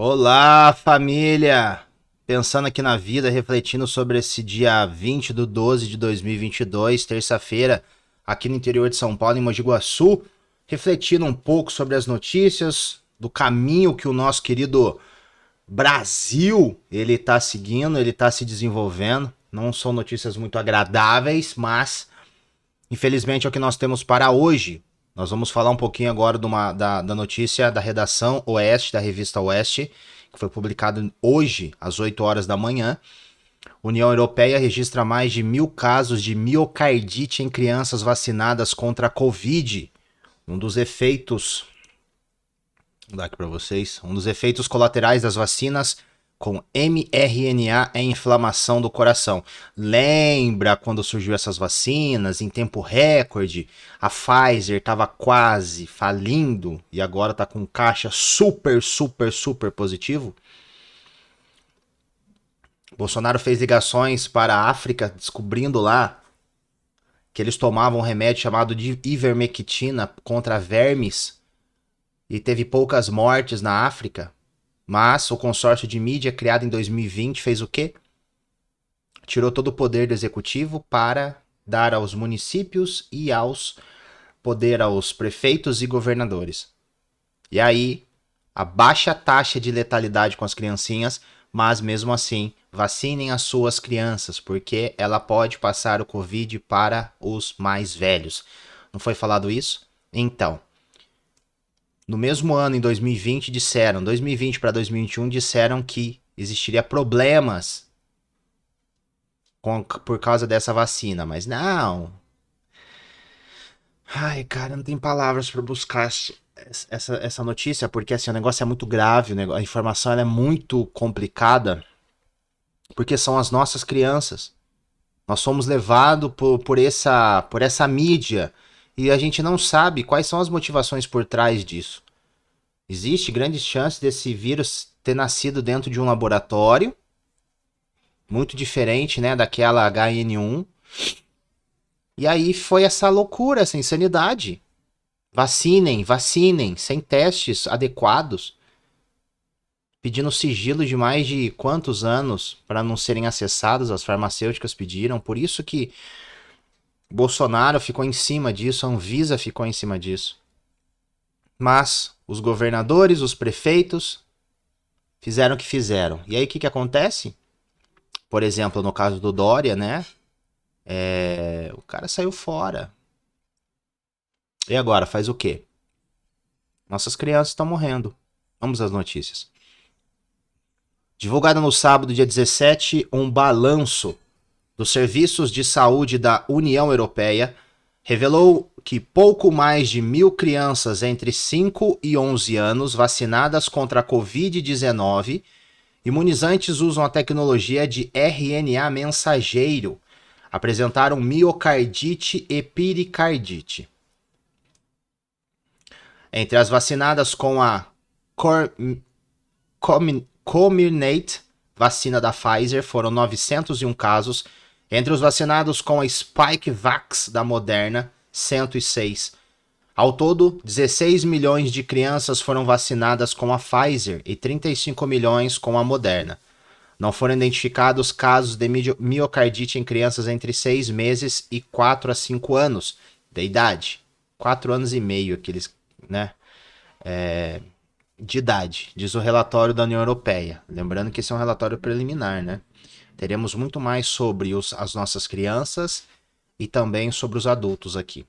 Olá, família! Pensando aqui na vida, refletindo sobre esse dia 20 de 12 de 2022, terça-feira, aqui no interior de São Paulo, em Mogi Guaçu, refletindo um pouco sobre as notícias, do caminho que o nosso querido Brasil ele está seguindo, ele está se desenvolvendo. Não são notícias muito agradáveis, mas infelizmente é o que nós temos para hoje. Nós vamos falar um pouquinho agora da notícia da redação Oeste, da revista Oeste, que foi publicado hoje, às 8 horas da manhã. União Europeia registra mais de 1.000 casos de miocardite em crianças vacinadas contra a Covid. Um dos efeitos, vou dar aqui para vocês, um dos efeitos colaterais das vacinas com mRNA é inflamação do coração. Lembra quando surgiu essas vacinas em tempo recorde? A Pfizer estava quase falindo e agora está com caixa super positivo. Bolsonaro fez ligações para a África, descobrindo lá que eles tomavam um remédio chamado de ivermectina contra vermes e teve poucas mortes na África. Mas o consórcio de mídia criado em 2020 fez o quê? Tirou todo o poder do executivo para dar aos municípios e poder aos prefeitos e governadores. E aí, a baixa taxa de letalidade com as criancinhas, mas mesmo assim, vacinem as suas crianças, porque ela pode passar o Covid para os mais velhos. Não foi falado isso? Então, no mesmo ano, em 2020, 2020 para 2021, disseram que existiria problemas por causa dessa vacina, mas não. Ai, cara, não tem palavras para buscar essa notícia, porque assim, o negócio é muito grave, a informação é muito complicada, porque são as nossas crianças. Nós somos levados por essa mídia e a gente não sabe quais são as motivações por trás disso. Existe grande chance desse vírus ter nascido dentro de um laboratório, muito diferente, né, daquela HN1. E aí foi essa loucura, essa insanidade. Vacinem, sem testes adequados. Pedindo sigilo de mais de quantos anos para não serem acessados, as farmacêuticas pediram. Por isso que Bolsonaro ficou em cima disso, a Anvisa ficou em cima disso. Mas os governadores, os prefeitos fizeram o que fizeram. E aí o que acontece? Por exemplo, no caso do Dória, né? O cara saiu fora. E agora, faz o quê? Nossas crianças estão morrendo. Vamos às notícias. Divulgado no sábado, dia 17, um balanço dos serviços de saúde da União Europeia revelou que pouco mais de 1.000 crianças entre 5 e 11 anos vacinadas contra a Covid-19, imunizantes usam a tecnologia de RNA mensageiro, apresentaram miocardite e pericardite. Entre as vacinadas com a Comirnaty, vacina da Pfizer, foram 901 casos. Entre os vacinados com a Spikevax da Moderna, 106. Ao todo, 16 milhões de crianças foram vacinadas com a Pfizer e 35 milhões com a Moderna. Não foram identificados casos de miocardite em crianças entre 6 meses e 4 a 5 anos de idade. 4 anos e meio, aqueles, né? De idade, diz o relatório da União Europeia. Lembrando que esse é um relatório preliminar, né? Teremos muito mais sobre as nossas crianças e também sobre os adultos aqui.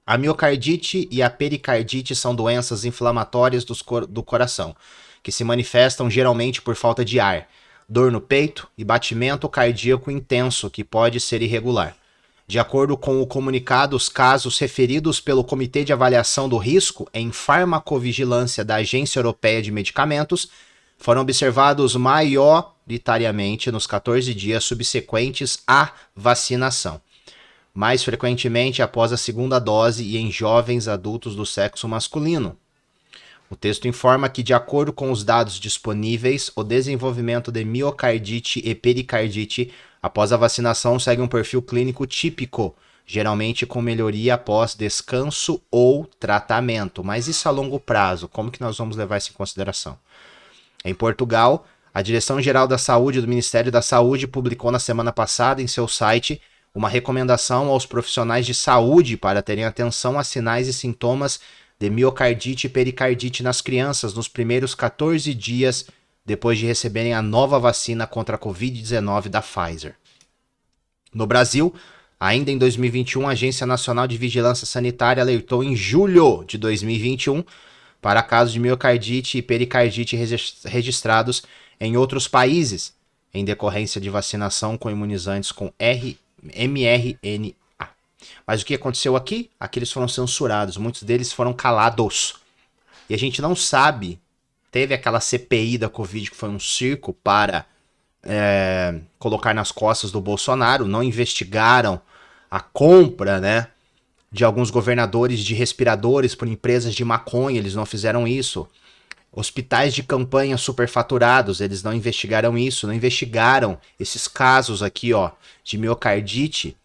A miocardite e a pericardite são doenças inflamatórias do coração, que se manifestam geralmente por falta de ar, dor no peito e batimento cardíaco intenso, que pode ser irregular. De acordo com o comunicado, os casos referidos pelo Comitê de Avaliação do Risco em Farmacovigilância da Agência Europeia de Medicamentos foram observados maioritariamente nos 14 dias subsequentes à vacinação, mais frequentemente após a segunda dose e em jovens adultos do sexo masculino. O texto informa que, de acordo com os dados disponíveis, o desenvolvimento de miocardite e pericardite após a vacinação segue um perfil clínico típico, geralmente com melhoria após descanso ou tratamento. Mas isso a longo prazo, como que nós vamos levar isso em consideração? Em Portugal, a Direção-Geral da Saúde do Ministério da Saúde publicou na semana passada em seu site uma recomendação aos profissionais de saúde para terem atenção a sinais e sintomas de miocardite e pericardite nas crianças nos primeiros 14 dias depois de receberem a nova vacina contra a Covid-19 da Pfizer. No Brasil, ainda em 2021, a Agência Nacional de Vigilância Sanitária alertou em julho de 2021 para casos de miocardite e pericardite registrados em outros países, em decorrência de vacinação com imunizantes com mRNA. Mas o que aconteceu aqui? Aqui eles foram censurados, muitos deles foram calados. E a gente não sabe, teve aquela CPI da Covid que foi um circo para colocar nas costas do Bolsonaro, não investigaram a compra, né, de alguns governadores de respiradores por empresas de maconha, eles não fizeram isso. Hospitais de campanha superfaturados, eles não investigaram isso, não investigaram esses casos aqui, ó, de miocardite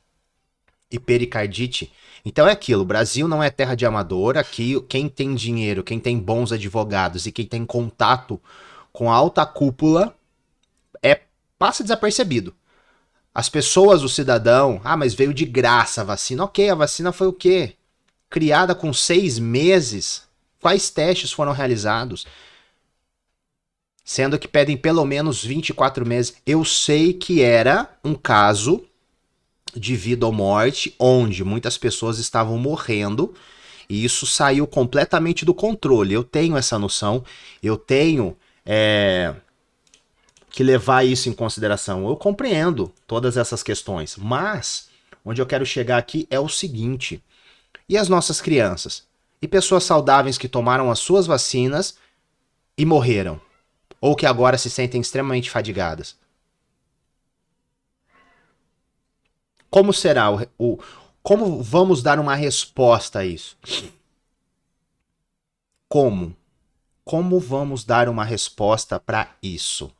e pericardite. Então é aquilo, o Brasil não é terra de amador, aqui quem tem dinheiro, quem tem bons advogados e quem tem contato com a alta cúpula passa desapercebido. As pessoas, o cidadão, mas veio de graça a vacina. Ok, a vacina foi o quê? Criada com 6 meses. Quais testes foram realizados? Sendo que pedem pelo menos 24 meses. Eu sei que era um caso de vida ou morte, onde muitas pessoas estavam morrendo, e isso saiu completamente do controle. Eu tenho essa noção, eu tenho que levar isso em consideração. Eu compreendo todas essas questões, mas onde eu quero chegar aqui é o seguinte: e as nossas crianças? E pessoas saudáveis que tomaram as suas vacinas e morreram? Ou que agora se sentem extremamente fadigadas? Como será como vamos dar uma resposta a isso? Como? Como vamos dar uma resposta para isso?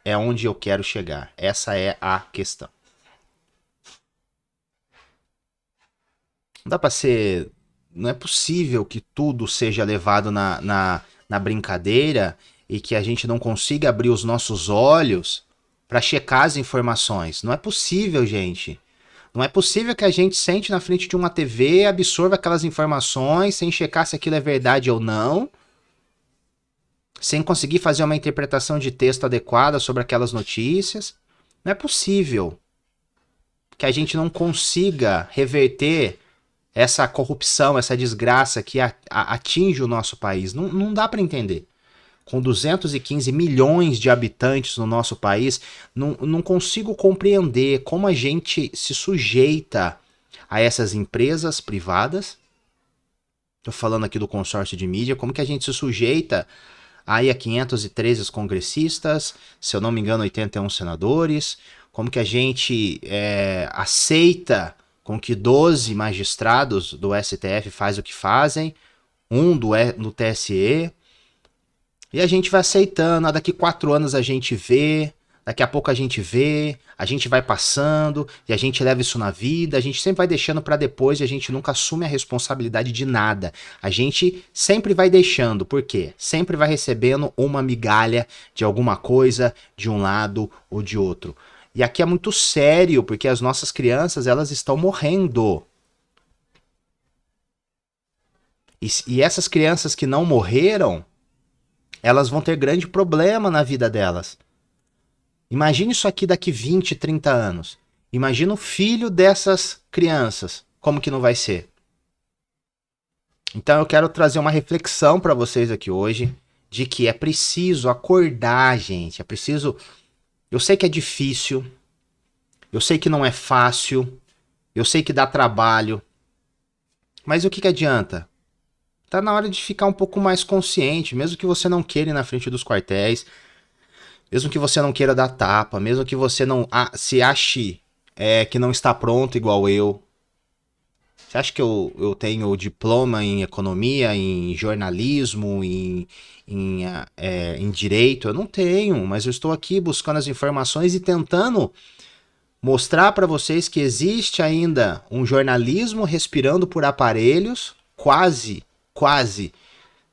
É onde eu quero chegar. Essa é a questão. Não dá para ser... Não é possível que tudo seja levado na brincadeira e que a gente não consiga abrir os nossos olhos para checar as informações. Não é possível, gente. Não é possível que a gente sente na frente de uma TV, absorva aquelas informações sem checar se aquilo é verdade ou não, sem conseguir fazer uma interpretação de texto adequada sobre aquelas notícias. Não é possível que a gente não consiga reverter essa corrupção, essa desgraça que atinge o nosso país. Não dá para entender. Com 215 milhões de habitantes no nosso país, não consigo compreender como a gente se sujeita a essas empresas privadas. Estou falando aqui do consórcio de mídia, como que a gente se sujeita aí a 513 congressistas, se eu não me engano 81 senadores, como que a gente aceita com que 12 magistrados do STF fazem o que fazem, um do TSE, e a gente vai aceitando, daqui 4 anos a gente vê, daqui a pouco a gente vê, a gente vai passando, e a gente leva isso na vida, a gente sempre vai deixando para depois e a gente nunca assume a responsabilidade de nada. A gente sempre vai deixando, por quê? Sempre vai recebendo uma migalha de alguma coisa, de um lado ou de outro. E aqui é muito sério, porque as nossas crianças, elas estão morrendo. E essas crianças que não morreram, elas vão ter grande problema na vida delas. Imagine isso aqui daqui 20, 30 anos. Imagina o filho dessas crianças. Como que não vai ser? Então eu quero trazer uma reflexão para vocês aqui hoje, de que é preciso acordar, gente. É preciso... Eu sei que é difícil. Eu sei que não é fácil. Eu sei que dá trabalho. Mas o que adianta? Tá na hora de ficar um pouco mais consciente, mesmo que você não queira ir na frente dos quartéis, mesmo que você não queira dar tapa, mesmo que você não se ache que não está pronto igual eu. Você acha que eu tenho diploma em economia, em jornalismo, em direito? Eu não tenho, mas eu estou aqui buscando as informações e tentando mostrar para vocês que existe ainda um jornalismo respirando por aparelhos, quase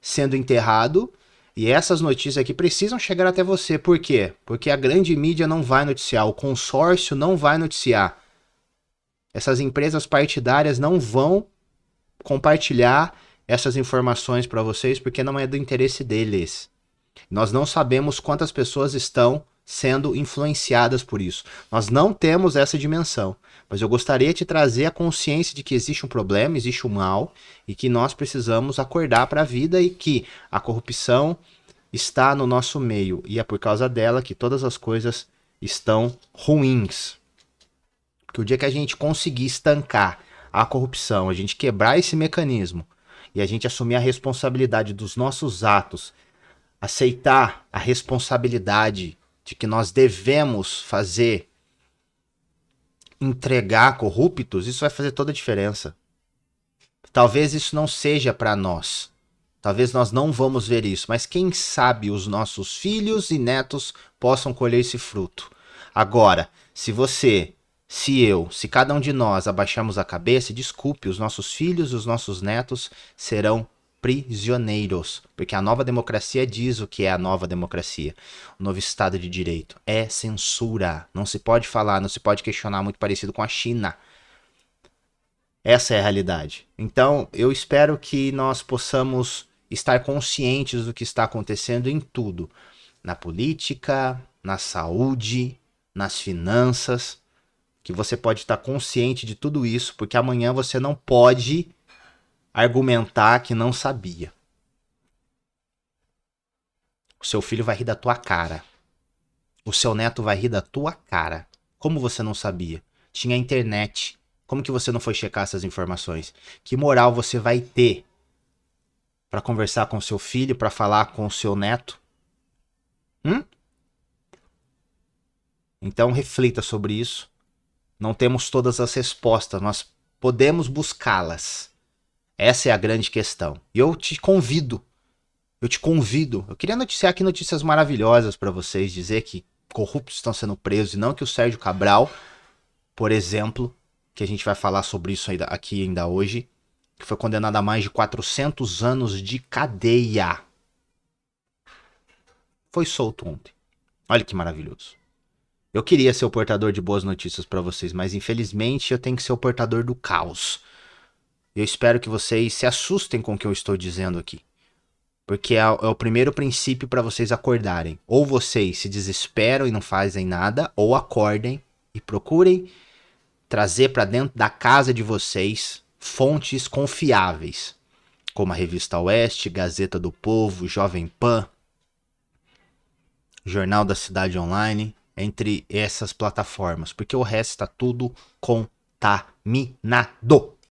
sendo enterrado, E essas notícias aqui precisam chegar até você. Por quê? Porque a grande mídia não vai noticiar, o consórcio não vai noticiar. Essas empresas partidárias não vão compartilhar essas informações para vocês porque não é do interesse deles. Nós não sabemos quantas pessoas estão sendo influenciadas por isso. Nós não temos essa dimensão. Mas eu gostaria de trazer a consciência de que existe um problema, existe um mal, e que nós precisamos acordar para a vida e que a corrupção está no nosso meio. E é por causa dela que todas as coisas estão ruins. Porque o dia que a gente conseguir estancar a corrupção, a gente quebrar esse mecanismo e a gente assumir a responsabilidade dos nossos atos, aceitar a responsabilidade de que nós devemos fazer, entregar corruptos, isso vai fazer toda a diferença. Talvez isso não seja para nós. Talvez nós não vamos ver isso, mas quem sabe os nossos filhos e netos possam colher esse fruto. Agora, se você, se eu, se cada um de nós abaixarmos a cabeça, desculpe, os nossos filhos e os nossos netos serão prisioneiros, porque a nova democracia diz o que é a nova democracia. O novo Estado de Direito é censura. Não se pode falar, não se pode questionar, muito parecido com a China. Essa é a realidade. Então, eu espero que nós possamos estar conscientes do que está acontecendo em tudo. Na política, na saúde, nas finanças. Que você pode estar consciente de tudo isso, porque amanhã você não pode argumentar que não sabia. O seu filho vai rir da tua cara. O seu neto vai rir da tua cara. Como você não sabia? Tinha internet. Como que você não foi checar essas informações? Que moral você vai ter para conversar com seu filho, para falar com o seu neto? Então reflita sobre isso. Não temos todas as respostas, nós podemos buscá-las. Essa é a grande questão. E eu te convido. Eu queria noticiar aqui notícias maravilhosas para vocês, dizer que corruptos estão sendo presos e não que o Sérgio Cabral, por exemplo, que a gente vai falar sobre isso aqui ainda hoje, que foi condenado a mais de 400 anos de cadeia. Foi solto ontem. Olha que maravilhoso. Eu queria ser o portador de boas notícias para vocês, mas infelizmente eu tenho que ser o portador do caos. Eu espero que vocês se assustem com o que eu estou dizendo aqui. Porque é o primeiro princípio para vocês acordarem. Ou vocês se desesperam e não fazem nada, ou acordem e procurem trazer para dentro da casa de vocês fontes confiáveis, como a Revista Oeste, Gazeta do Povo, Jovem Pan, Jornal da Cidade Online, entre essas plataformas, porque o resto está tudo contaminado.